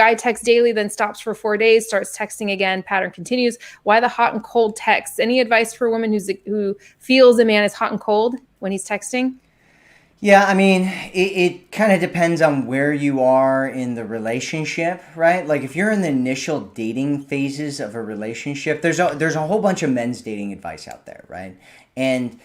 guy texts daily, then stops for 4 days, starts texting again, pattern continues. Why the hot and cold texts? Any advice for a woman who feels a man is hot and cold when he's texting? Yeah, I mean, it kind of depends on where you are in the relationship, right? Like if you're in the initial dating phases of a relationship, there's a whole bunch of men's dating advice out there, right? And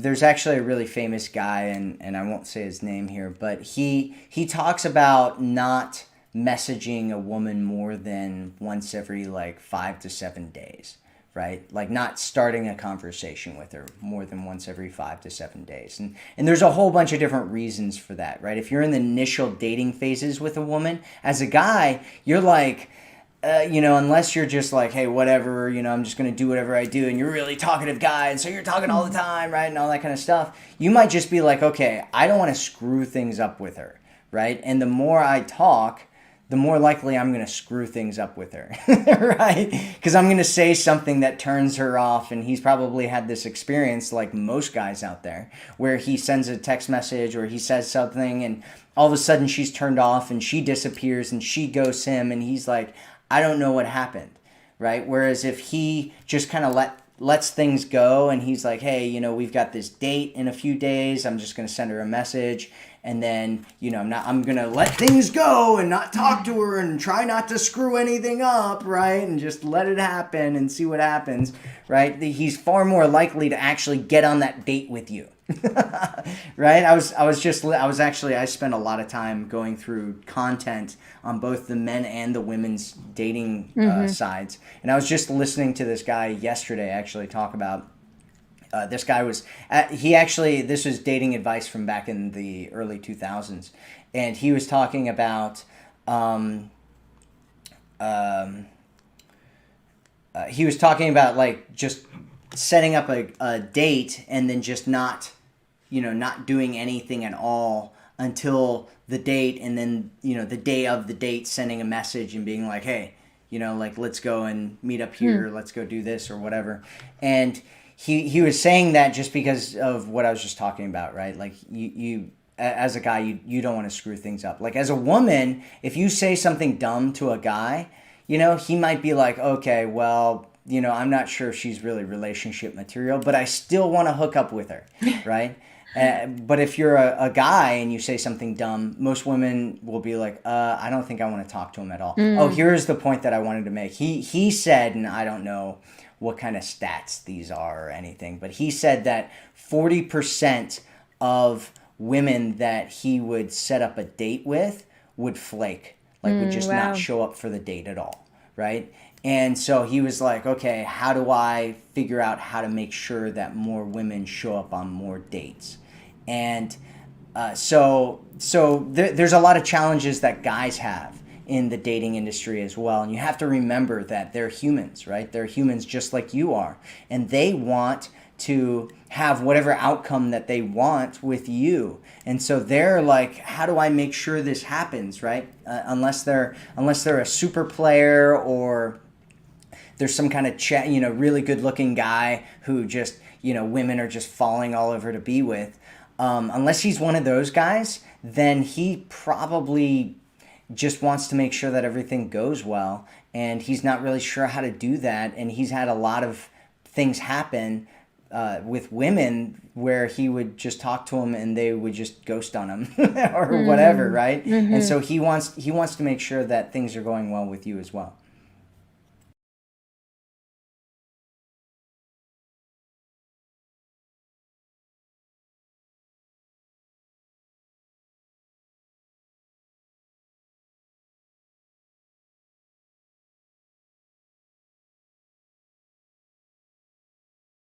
there's actually a really famous guy, and I won't say his name here, but he talks about not messaging a woman more than once every like 5 to 7 days, right? Like not starting a conversation with her more than once every 5 to 7 days. And there's a whole bunch of different reasons for that, right? If you're in the initial dating phases with a woman, as a guy, you're like, unless you're just like, hey, whatever, I'm just going to do whatever I do. And you're a really talkative guy. And so you're talking all the time, right? And all that kind of stuff. You might just be like, okay, I don't want to screw things up with her, right? And the more I talk, the more likely I'm going to screw things up with her, right? Because I'm going to say something that turns her off. And he's probably had this experience, like most guys out there, where he sends a text message or he says something and all of a sudden she's turned off and she disappears and she ghosts him. And he's like, I don't know what happened, right? Whereas if he just kind of lets things go and he's like, hey, we've got this date in a few days. I'm just going to send her a message. And then, I'm going to let things go and not talk to her and try not to screw anything up, right? And just let it happen and see what happens, right? He's far more likely to actually get on that date with you, right? I spent a lot of time going through content on both the men and the women's dating sides. And I was just listening to this guy yesterday actually talk about this guy was, this was dating advice from back in the early 2000s. And he was talking about, like just setting up a date and then just not doing anything at all until the date. And then, the day of the date, sending a message and being like, hey, like, let's go and meet up here. Let's go do this or whatever. And he was saying that just because of what I was just talking about, right? Like you as a guy, you don't want to screw things up. Like as a woman, if you say something dumb to a guy, he might be like, okay, well, I'm not sure if she's really relationship material, but I still want to hook up with her, right? But if you're a guy and you say something dumb, most women will be like, I don't think I want to talk to him at all. Oh, here's the point that I wanted to make. He said, and I don't know what kind of stats these are or anything, but he said that 40% of women that he would set up a date with would flake, like would just not show up for the date at all, right? And so he was like, okay, how do I figure out how to make sure that more women show up on more dates? And so there's a lot of challenges that guys have in the dating industry as well. And you have to remember that they're humans, right? They're humans just like you are. And they want to have whatever outcome that they want with you. And so they're like, how do I make sure this happens, right? Unless they're a super player or there's some kind of really good looking guy who just, women are just falling all over to be with. Unless he's one of those guys, then he probably just wants to make sure that everything goes well, and he's not really sure how to do that. And he's had a lot of things happen with women where he would just talk to them and they would just ghost on him or whatever, right? And so he wants to make sure that things are going well with you as well.